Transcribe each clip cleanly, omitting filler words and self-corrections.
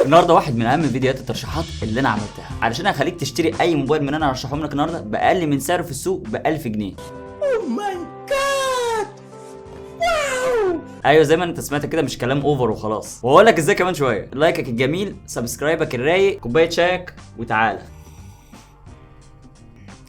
النهارده واحد من اهم فيديوهات الترشيحات اللي انا عملتها علشان اخليك تشتري اي موبايل من انا هرشحهم لك النهارده باقل من سعره في السوق ب 1000 جنيه. اوه ماي جاد، واو. ايوه زي ما انت سمعت كده، مش كلام اوفر وخلاص. واقول لك ازاي كمان شويه. لايكك الجميل، سبسكرايبك الرايق، كوبايه شايك وتعالى.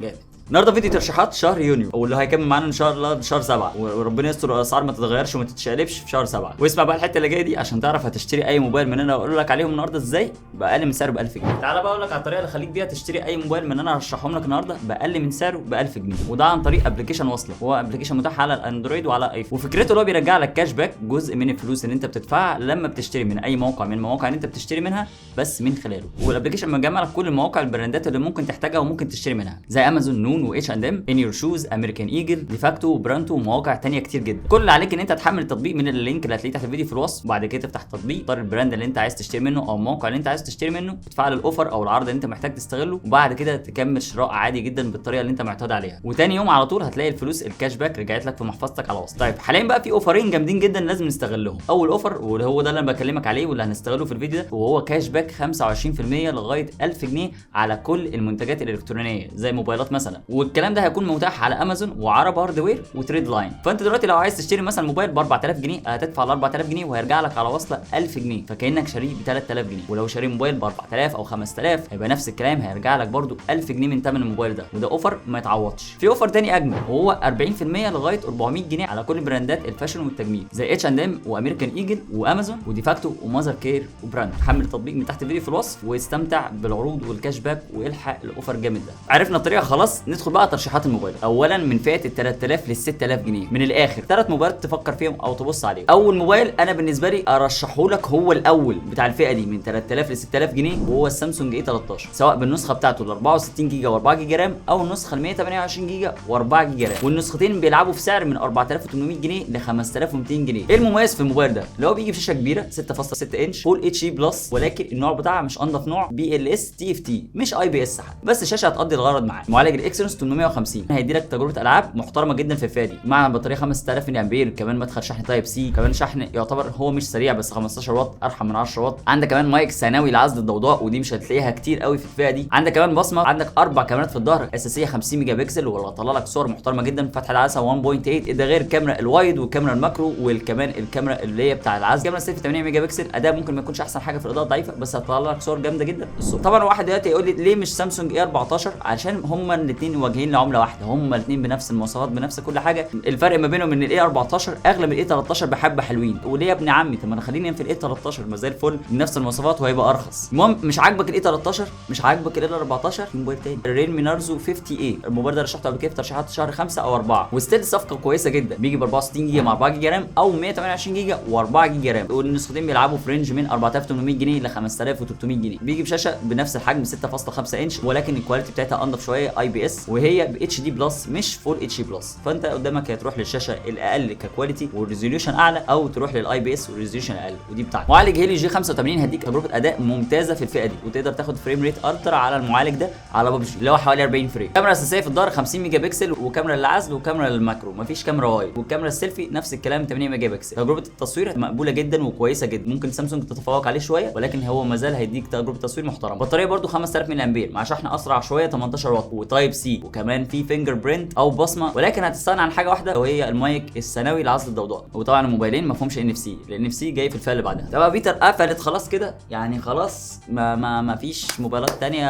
جامد. النهارده فيديو ترشيحات شهر يونيو واللي هيكمل معانا ان شاء الله شهر 7، وربنا يستر الاسعار ما تتغيرش وما تتشقلبش في شهر 7. واسمع بقى الحته اللي جايه دي عشان تعرف هتشتري اي موبايل من انا اقول لك عليهم النهارده ازاي باقل من سعره ب 1000 جنيه. تعالى بقى اقول لك على الطريقه اللي خليك بيها تشتري اي موبايل من انا هرشحهم لك النهارده باقل من سعره ب 1000 جنيه، وده عن طريق ابلكيشن وصله. هو ابلكيشن متاح على الاندرويد وعلى ايفون، وفكرته اللي هو بيرجع لك كاش باك، جزء من الفلوس اللي انت بتدفعها لما بتشتري من اي موقع من المواقع اللي انت بتشتري منها بس من خلاله. والابلكيشن مجمع لك كل المواقع البراندات اللي ممكن تحتاجها وممكن تشتري منها، زي امازون، نون، واتش اند ام، ان يور شوز، امريكان ايجل، ديفاكتو، وبرانتو، ومواقع تانية كتير جدا. كل اللي عليك ان انت تحمل التطبيق من اللينك اللي هتلاقيه تحت الفيديو في الوصف، وبعد كده تفتح التطبيق، تختار البراند اللي انت عايز تشتري منه او الموقع اللي انت عايز تشتري منه، تفعل الاوفر او العرض اللي انت محتاج تستغله، وبعد كده تكمل شراء عادي جدا بالطريقه اللي انت معتاد عليها. وتاني يوم على طول هتلاقي الفلوس الكاش باك رجعت لك في محفظتك على وصل. طيب حاليا بقى في اوفرين جامدين جدا لازم نستغلهم. اول اوفر واللي هو ده اللي انا بكلمك عليه واللي هنستغله في الفيديو ده، وهو كاش باك 25% لغايه 1000 جنيه على كل المنتجات الالكترونيه زي موبايلات مثلا. والكلام ده هيكون متاح على امازون وعرب هاردوير وتريد لاين. فانت دلوقتي لو عايز تشتري مثلا موبايل ب 4000 جنيه هتدفع ال 4000 جنيه وهيرجع لك على وصله 1000 جنيه، فكانك شاريه ب 3000 جنيه. ولو شاري موبايل ب 4000 او 5000 هيبقى نفس الكلام، هيرجع لك برده 1000 جنيه من ثمن الموبايل ده. وده اوفر ما يتعوضش. في اوفر تاني اجمل وهو 40% لغايه 400 جنيه على كل براندات الفاشن والتجميل زي اتش اند ام وامريكان ايجل وامازون وديفاكتو وماذر كير وبراند. حمل التطبيق من تحت الفيديو في الوصف واستمتع بالعروض والكاش باك والحق الاوفر جامد ده. عرفنا الطريقه خلاص، ندخل بقى ترشيحات الموبايل. اولا من فئه ال 3000 لل 6000 جنيه، من الاخر 3 موبايلات تفكر فيهم او تبص عليهم. اول موبايل انا بالنسبه لي ارشحه لك هو الاول بتاع الفئه دي من 3000 ل 6000 جنيه، وهو السامسونج اي 13، سواء بالنسخه بتاعته ال 64 جيجا و4 جيجا رام او النسخه ال 128 جيجا و4 جيجا رام. والنسختين بيلعبوا في سعر من 4800 جنيه ل 5200 جنيه. ايه المميز في الموبايل ده؟ اللي هو بيجي بشاشه كبيره 6.6 انش فول اتش دي بلس، ولكن النوع بتاعها مش انضف نوع، بي ال اس تي اف تي مش اي بي اس حتى، بس الشاشه هتقضي الغرض معاك. معالج الاكسينوس 850 هيدي لك تجربه العاب محترمه جدا في الفئه دي، مع بطاريه 5000 ملي امبير، كمان مدخل شحن تايب سي، كمان شحن يعتبر هو مش سريع بس 15 واط ارحم من 10 واط. عندك كمان مايك ثانوي لعزل الضوضاء ودي مش هتلاقيها كتير قوي في الفئه دي. عندك كمان بصمه، عندك 4 كاميرات في الظهر اساسيه 50 ميجا بكسل واللي هتطلع لك صور محترمه جدا، فتح العدسه 1.8، ده غير الكاميرا الوايد والكاميرا الماكرو، وكمان الكاميرا اللي هي بتاع العزل. الكاميرا السيلفي 8 ميجا بكسل، اداء ممكن ما يكونش احسن حاجه في الاضاءه ضعيفه بس هتطلع لك صور جامده جدا الصور. طبعا واحد دلوقتي يقول لي ليه مش سامسونج اي 14؟ عشان هما الاثنين واجهين لعمله واحده، هما الاثنين بنفس المواصفات بنفس كل حاجه. الفرق ما بينهم ان الاي 14 اغلى من الاي 13 بحبه حلوين. وليه يا ابن عمي؟ طب ما انا خليني في الاي 13 ما زي الفل بنفس المواصفات وهيبقى ارخص. المهم مش عاجبك الاي 13، مش عاجبك الاي 14، في موبايل تاني الريلمي نارزو 50 اي. الموبايل ده رشحته قبل كده في ترشيحات شهر 5 او 4، وستيل صفقه كويسه جدا. بيجي ب 64 جيجا مع 4 جيجا رام او 128 جيجا و4 جيجا رام، والنسختين بيلعبوا في رينج من 4800 جنيه ل 5300 جنيه. بيجي بشاشه بنفس الحجم 6.5 انش، ولكن الكواليتي بتاعتها انضف شويه اي بي اس، وهي ب اتش دي بلس مش فول اتش دي بلس. فانت قدامك يا تروح للشاشه الاقل ككواليتي والريزوليوشن اعلى، او تروح للاي بي اس والريزوليوشن اقل، ودي بتاعتي. معالج هيليو جي 85 هيديك تجربه اداء ممتازه في الفئه دي، وتقدر تاخد فريم ريت الترا على المعالج ده على ببجي اللي هو حوالي 40 فريم. كاميرا اساسيه في الظهر 50 ميجا بكسل، وكاميرا للعزل وكاميرا للماكرو، مفيش كاميرا وايد. والكاميرا السيلفي نفس الكلام 8 ميجا بكسل. تجربه التصوير مقبوله جدا وكويسه جدا، ممكن سامسونج تتفوق عليه شويه ولكن هو ما زال هيديك تجربه تصوير محترمه. بطاريه برده 5000 ملي امبير مع شحن اسرع شويه 18 واط وتايب سي، وكمان في فينجر برينت او بصمه، ولكن هتستغنى عن حاجه واحده وهي المايك الثانوي لعزل الضوضاء. وطبعا الموبايلين ما فيهمش ان اف سي، لان اف سي جاي في الفئه اللي بعدها. طبعا بيتر قفلت خلاص كده، يعني خلاص ما فيش موبايلات تانية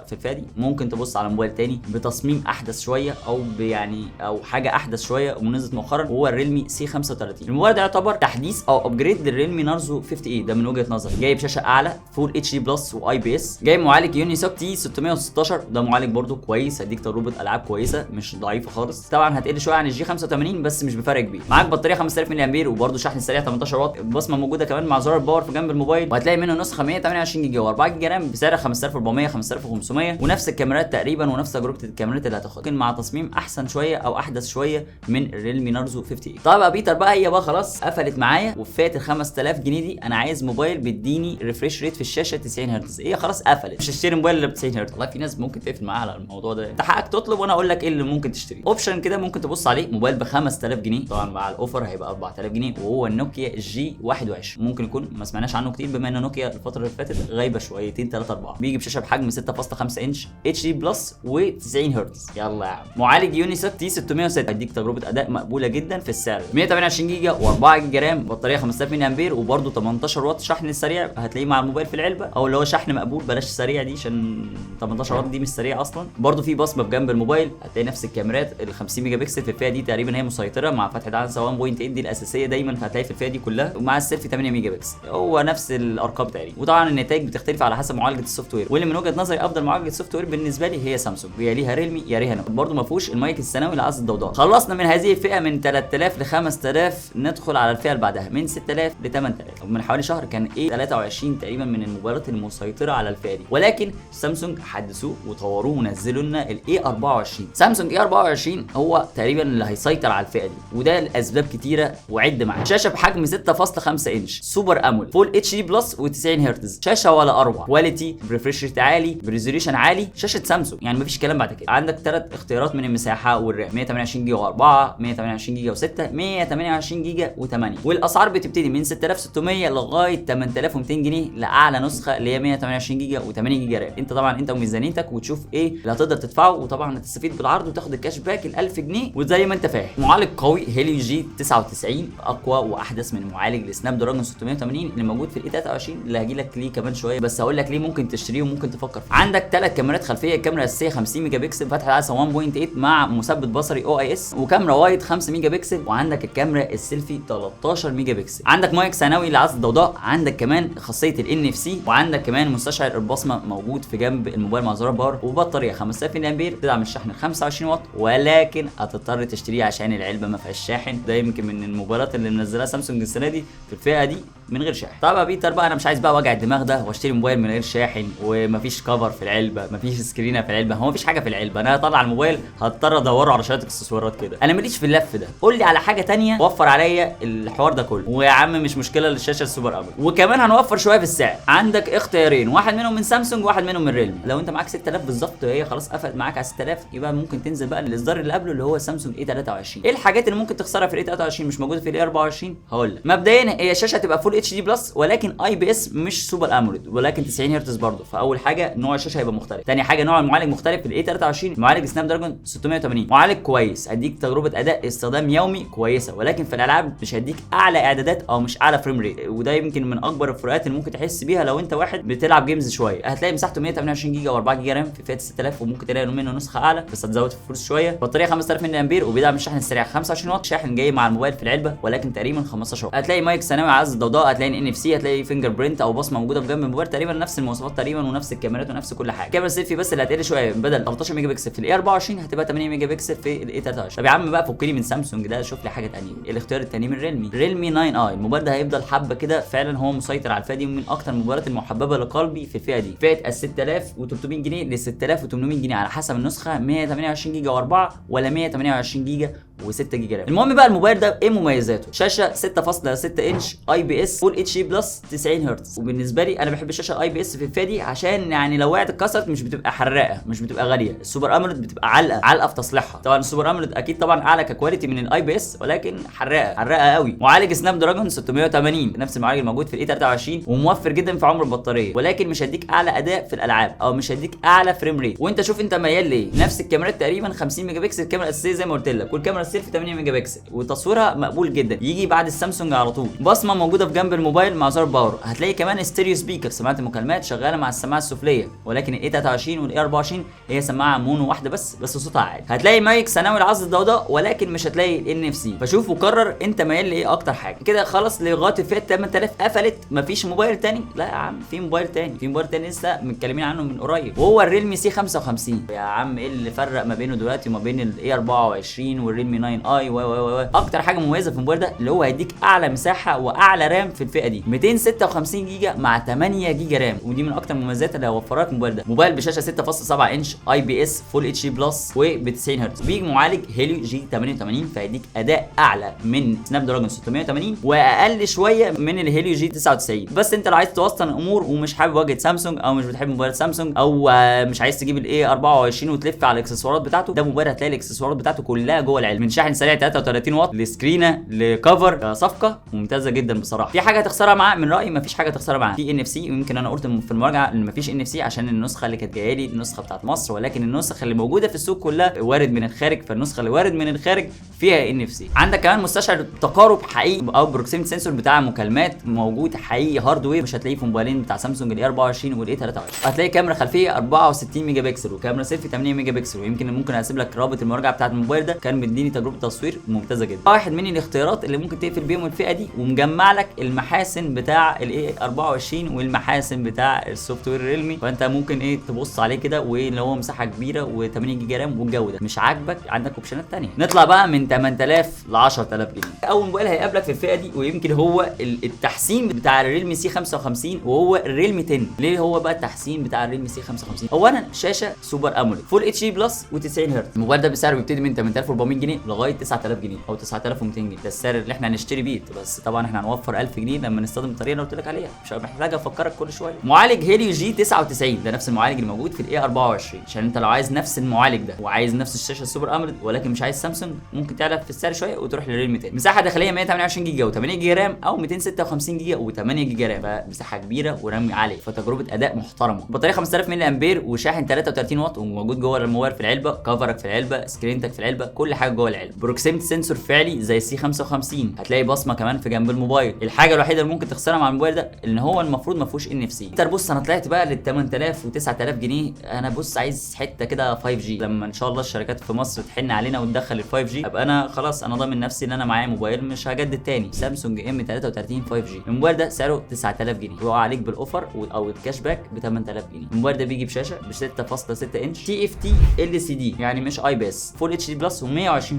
في الفئه دي. ممكن تبص على موبايل تاني بتصميم احدث شويه او يعني او حاجه احدث شويه ونزلت مؤخرا، وهو الريلمي سي 35. الموبايل ده يعتبر تحديث او ابجريد للريلمي نارزو 50 اي ده من وجهه نظري. جايب شاشه اعلى فول اتش دي بلس واي بي اس، جايب معالج يونيسوك تي 616، ده معالج برده كويس هيديك تجربه العاب كويسه مش ضعيفه خالص. طبعا هتقل شويه عن الجي 85 بس مش بفرق كبير. معاك بطاريه 5000 ملي امبير وبرده شحن سريع 18 واط، البصمه موجوده كمان مع زرار الباور في جنب الموبايل، وهتلاقي منه نسخه 128 جيجا و4 جيجا رام بسعر 5400 5500، ونفس الكاميرات تقريبا ونفس تجربه الكاميرات اللي هتاخدها، لكن مع تصميم احسن شويه او احدث شويه من الريلمي نارزو 50. طيب يا بيتر بقى، هي بقى خلاص قفلت معايا وفي فئه ال 5000 جنيه دي انا عايز موبايل بيديني ريفريش ريت في الشاشه 90 هرتز. هي خلاص قفلت، مش هشتري موبايل اللي ب 90 هرتز. والله في ناس ممكن تقفل معاها على الموضوع الموضوع ده. انت حقك تطلب وانا اقول لك ايه اللي ممكن تشتريه. اوبشن كده ممكن تبص عليه، موبايل ب 5000 جنيه، طبعا مع الاوفر هيبقى 4000 جنيه، وهو النوكيا جي 21. ممكن يكون ما سمعناش عنه كتير بما ان نوكيا الفتره اللي فاتت غايبه شويتين 3 4. بيجي بشاشه بحجم 6.5 انش اتش دي بلس و90 هرتز. يلا يا عم. معالج يونيسوك تي 606 هيديك تجربه اداء مقبوله جدا في السعر. 128 جيجا و4 جيجا رام، بطاريه 5000 ملي امبير، وبرده 18 واط شحن سريع هتلاقيه مع الموبايل في العلبه، او اللي هو شحن مقبول، بلاش سريع دي عشان 18 واط دي مش سريع اصلا. برده في بصمه بجنب الموبايل، هتلاقي نفس الكاميرات ال 50 ميجا بكسل في الفئه دي تقريبا هي مسيطره، مع فتحه عدسه 1.8 دي الاساسيه دايما هتلاقي في الفئه دي كلها، ومع السيلفي 8 ميجا بكسل، هو نفس الارقام تقريبا. وطبعا النتائج بتختلف على حسب معالجه السوفت وير، واللي من وجهه نظري افضل معالجه سوفت وير بالنسبه لي هي سامسونج، يا ليها ريلمي يا ليها نوكيا. برده ما فيهوش المايك الثانوي لعزل الضوضاء. خلصنا من هذه الفئه من 3000 ل 5000، ندخل على الفئه اللي بعدها من 6000 ل 8000. من حوالي شهر كان ايه 23 تقريبا من الموبايلات المسيطره على الفئه دي، ولكن سامسونج حدثوه وطوروه ونزلوا لنا الاي 24. سامسونج اي 24 هو تقريبا اللي هيسيطر على الفئه دي، وده لاسباب كتيره وعد معايا. شاشه بحجم 6.5 انش، سوبر امول، فول اتش دي بلس و90 هرتز، شاشه ولا اروع، كواليتي، بريفريش ريت عالي، بريزوليوشن عالي، شاشه سامسونج يعني مفيش كلام بعد كده. عندك 3 اختيارات من المساحه والرام، 128 جيجا و4، 128 جيجا و6، 128 جيجا و8، والاسعار بتبتدي من 6600 لغايه 8200 جنيه لاعلى نسخه اللي هي 128 جيجا و8 جيجا رام. انت طبعا انت وميزانيتك وتشوف ايه اللي هتقدر تدفعه، وطبعا هتستفيد بالعرض وتاخد الكاش باك ال 1000 جنيه وزي ما انت فاهم. معالج قوي هيليو جي 99 اقوى واحدث من معالج السناب دراجون 680 اللي موجود في الاي 23 اللي هاجي لك ليه كمان شويه، بس هقول لك ليه ممكن تشتريه وممكن تفكر فيه. عندك 3 كاميرات خلفيه، الكاميرا الاساسيه 50 ميجا بكسل فتحه عدسه 1.8 مع مثبت بصري او اي اس، وكاميرا وايد 5 ميجا بكسل، وعندك الكاميرا السيلفي 13 ميجا بكسل. عندك مايك ثانوي لعزل الضوضاء، عندك كمان خاصيه الان اف سي، وعندك كمان مستشعر البصمه موجود في جنب الموبايل مع زرار باور، وبطاريه 5000 ملي امبير تدعم الشحن 25 واط، ولكن هتضطر تشتريه عشان العلبه ما فيهاش شاحن. ده يمكن من الموبايلات اللي منزلها سامسونج السنه دي في الفئه دي من غير شاحن. طب يا بيتر بقى انا مش عايز بقى وجع الدماغ ده واشتري موبايل من غير شاحن ومفيش كفر في العلبه، مفيش سكرينه في العلبه، هو مفيش حاجه في العلبه، انا هطلع الموبايل هضطر ادوره على شويه اكسسوارات كده. انا ماليش في اللف ده، قول لي على حاجه تانية وفر عليا الحوار ده كله، ويا عم مش مشكله للشاشه السوبر اموليد، وكمان هنوفر شويه في السعر. عندك اختيارين، واحد منهم من سامسونج وواحد منهم من ريلمي. لو انت معاك 6000 بالظبط هي خلاص قفلت معاك على 6000، يبقى ممكن تنزل بقى للاصدار اللي قبله اللي هو سامسونج اي 23. ايه الحاجات اللي ممكن تخسرها في الاي 23 مش موجوده في الاي 24؟ هقول لك. مبدئيا هي الشاشه هتبقى فول اتش دي بلس ولكن اي بي اس مش سوبر اموليد، ولكن 90 هرتز برضه، فاول حاجه نوع الشاشه هيبقى مختلف. تاني حاجه نوع المعالج مختلف. في الاي 23 معالج سناب دراجون 680، معالج كويس هيديك تجربه اداء استخدام يومي كويسه، ولكن في الالعاب مش هيديك اعلى اعدادات او مش اعلى فريم ريت، وده يمكن من اكبر الفروقات اللي ممكن تحس بيها لو انت واحد بتلعب جيمز شويه. هتلاقي مساحته 128 جيجا و4 جيجا رام في فئه 6000، وممكن تلاقي منه نسخه اعلى بس هتزود في الفلوس شويه. بطاريه 5000 ملي امبير، وبيدعم الشحن السريع 25 واط، شاحن جاي مع الموبايل في العلبه ولكن تقريبا 15 واط. هتلاقي مايك ثانوي عزل الضوضاء، هتلاقي ان اف سي، هتلاقي فينجر برينت او بصمه موجوده في جنب الموبايل، تقريبا نفس المواصفات تقريبا ونفس الكاميرات ونفس كل حاجه. كاميرا سيلفي بس اللي هتقل شويه، بدل 13 ميجا بكسل في الاي 24 هتبقى 8 ميجا بكسل في الاي 23. طب يا عم بقى فكني من سامسونج ده، شوف لي حاجه ثانيه. الاختيار الثاني من ريلمي 9 اي. الموبايل ده هيفضل حبه كده، فعلا هو مسيطر على الفئه دي ومن اكتر الموبايلات المحببه لقلبي في الفئه دي. فئه ال 6300 جنيه ل 6800 جنيه على حسب النسخه، 128 جيجا و4 ولا 128 جيجا و6 جيجا رام. المهم بقى الموبايل ده ايه مميزاته؟ شاشه 6.6 انش اي بي اس فول اتش دي بلس 90 هرتز، وبالنسبه لي انا بحب الشاشه اي بي اس في الفئه دي عشان يعني لو وقعت اتكسرت مش بتبقى حراقه، مش بتبقى غاليه. السوبر اموليد بتبقى علقه في تصليحها. طبعا السوبر اموليد اكيد طبعا اعلى ككواليتي من الاي بي اس، ولكن حراقه قوي. معالج سناب دراجون 680 نفس المعالج الموجود في الاي 23، وموفر جدا في عمر البطاريه، ولكن مش هيديك اعلى اداء في الالعاب او مش هيديك اعلى فريم ريت. وانت شوف انت ميال ليه. نفس الكاميرات تقريبا 50 ميجا بكسل الكاميرا الاساسيه زي ما قلت لك، والكاميرا السيلفي 8 ميجا بكسل، وتصويرها مقبول جدا، يجي بعد السامسونج على طول. بصمه موجوده في جنب الموبايل مع زرار باور، هتلاقي كمان ستيريو سبيكر سماعه المكالمات شغاله مع السماعه السفليه، ولكن الاي 23 والاي 24 هي سماعه مونو واحده بس صوتها عالي. هتلاقي مايك ثانوي لعزل الضوضاء، ولكن مش هتلاقي الان اف سي. فشوف وقرر انت ميال لايه اكتر حاجه. كده خلاص لغايه فئه 8000 قفلت، مفيش موبايل تاني؟ لا يا عم في موبايل تاني لسه متكلمين عنه من قريب، وهو الريلمي سي 55. يا عم ايه اللي فرق ما بينه دلوقتي وما بين الاي 24 والريلمي ريلمي 9 اي و اكتر حاجه مميزه في الموبايل ده اللي هو هيديك اعلى مساحه واعلى رام في الفئه دي، 256 جيجا مع 8 جيجا رام، ودي من اكتر المميزات اللي هيوفرها لك الموبايل ده. موبايل بشاشه 6.7 انش اي بي اس فول اتش دي بلس وب 90 هرتز، بيجي معالج هيليو جي 88 فيديك اداء اعلى من سناب دراجون 680 واقل شويه من الهيليو جي 99. بس انت لو عايز توسط الامور ومش حابب واجهه سامسونج او مش بتحب موبايل سامسونج او مش عايز تجيب الاي 24 وتلف على الاكسسوارات بتاعته، ده موبايل هتلاقي الاكسسوارات بتاعته كلها جوه العلبه، من شاحن سريع 33 واط لسكرينه لكفر، صفقه ممتازه جدا بصراحه. في حاجه هتخسرها معاه؟ من رايي مفيش حاجه تخسرها معاه. في ان اف سي، ويمكن انا قلت في المراجعه ان مفيش ان اف سي عشان النسخه اللي كانت جايه لي النسخه بتاعت مصر، ولكن النسخه اللي موجوده في السوق كلها وارد من الخارج، فالنسخه اللي وارد من الخارج فيها ان اف سي. عندك كمان مستشعر تقارب حقيقي او بروكسيميتي سنسور بتاع مكالمات موجود حقيقي هاردوير، مش هتلاقيه في موبايلين بتاع سامسونج الاي 24 والاي 23. هتلاقي كاميرا خلفيه 64 ميجا بكسل وكاميرا سيلفي 8 ميجا بكسل، ويمكن ممكن اسيب لك رابط المراجعه بتاعت الموبايل ده، كان مديني تجربه تصوير ممتازه جدا. واحد من الاختيارات اللي ممكن تقفل بيهم الفئه دي، ومجمع لك المحاسن بتاع الاي 24 والمحاسن بتاع السوفت وير ريلمي، فانت ممكن تبص عليه كده، واللي هو مساحه كبيره و8 جيجا رام، والجو ده مش عاجبك عندك اوبشنات ثانيه. نطلع بقى من 8000 ل 10000 جنيه. اول موبايل هيقابلك في الفئه دي، ويمكن هو التحسين بتاع الريلمي سي 55 وهو الريلمي 10. ليه هو بقى التحسين بتاع الريلمي سي 55؟ اولا شاشه سوبر اموليد فول اتش دي بلس و90 هرتز. الموبايل ده بسعره بيبتدي من 8400 جنيه لغايه 9000 جنيه او 9200 جنيه، ده السعر اللي احنا هنشتري بيه، بس طبعا احنا هنوفر 1000 جنيه لما نستخدم الطريقه اللي قلت لك عليها، مش محتاج افكرك كل شويه. معالج هيليو جي 99 ده نفس المعالج اللي موجود في الاي 24، عشان انت لو عايز نفس المعالج ده وعايز نفس الشاشه السوبر اموليد ولكن مش عايز سامسونج، ممكن تعلى في السعر شويه وتروح للريلمي 10. مساحه داخليه 128 جيجا و8 جيجا رام او 256 جيجا و8 جيجا رام، فمساحه كبيره ورام عالي، فتجربه اداء محترمه. بطاريه 5000 ملي امبير وشاحن 33 واط وموجود جوه الموبايل في العلبه، كفرك في العلبه، سكرينتك في العلبه، كل حاجه جوه العلبه. بروكسيميتي سنسور فعلي زي السي 55، هتلاقي بصمه كمان في جنب الموبايل. الحاجه الوحيده اللي ممكن تخسرها مع الموبايل ده ان هو المفروض ما فيهوش ان اف سي. انت بص انا طلعت بقى لل 8000 و 9000 جنيه، انا بص عايز حته كده 5 جي، لما ان شاء الله الشركات في مصر تحن علينا وتدخل ال 5 جي ابقى انا خلاص انا ضامن نفسي ان انا معايا موبايل مش هجدد تاني. سامسونج ام 33 5 جي، الموبايل ده سعره 9000 جنيه وهو عليك بالاوفر او الكاش باك ب 8000 جنيه. الموبايل ده بيجي بشاشه ب 6.6 انش تي اف تي ال سي دي، يعني مش اي بي اس، فول اتش دي بلس و120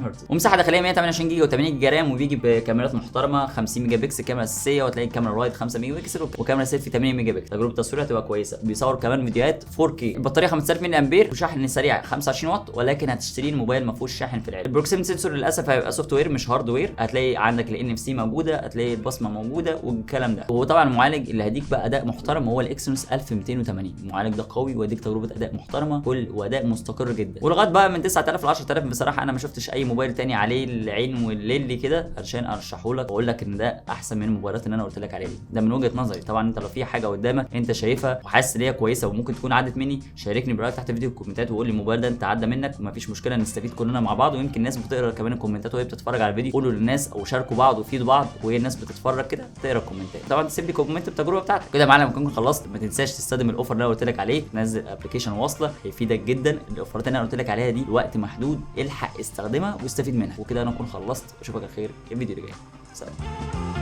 هرتز، ومساحه داخليه 128 جيجا و8 جيجا رام، وبيجي بكاميرات محترمه 50 ميجا بكسل كاميرا اساسيه، وتلاقي الكاميرا الوايد 5 ميجا بكسل وكاميرا سيلفي 8 ميجا بكسل. تجربه التصوير هتبقى كويسه، بيصور كمان فيديوهات 4K. البطاريه 5000 ملي امبير وشحن سريع 25 واط، ولكن هتشتري الموبايل ما فيهوش شاحن في العلبه. البروكسيميتي سنسور للاسف هيبقى سوفت وير مش هارد وير، هتلاقي عندك الان اف سي موجوده، هتلاقي البصمه موجوده والكلام ده. وطبعا المعالج اللي هديك بقى اداء محترم هو الاكسينوس 1280. المعالج ده قوي ويديك تجربه اداء محترمه واداء مستقر جدا. ولغايه بقى من 9000 ل 10000 بصراحه انا ما شفتش اي موبايل تاني عليه العين والليل كده عشان ارشحه لك واقول لك ان ده احسن من الموبايلات اللي انا قلت لك عليها دي. ده من وجهه نظري. طبعا انت لو في حاجه قدامك انت شايفها وحاسس ان هي كويسه وممكن تكون عدت مني، شاركني برايك تحت الفيديو في الكومنتات وقول لي الموبايل ده انت عدى منك، ومفيش مشكله نستفيد كلنا مع بعض. ويمكن الناس بتقرا كمان الكومنتات وهي بتتفرج على الفيديو، قولوا للناس او شاركوا بعض وفيدوا بعض وهي الناس بتتفرج كده تقرا الكومنتات. طبعا تسيب لي كومنت بالتجربه بتاعتك كده يا معلم. كنت خلصت، ما تنساش تستخدم الاوفر اللي انا قلت لك عليه، تنزل ابلكيشن واصله هيفيدك جدا. الاوفرات اللي انا قلت لك عليها دي وقت محدود، الحق استخدمها واستفيد منها. وكده انا اكون خلصت، اشوفك على خير الفيديو اللي جاي. سلام.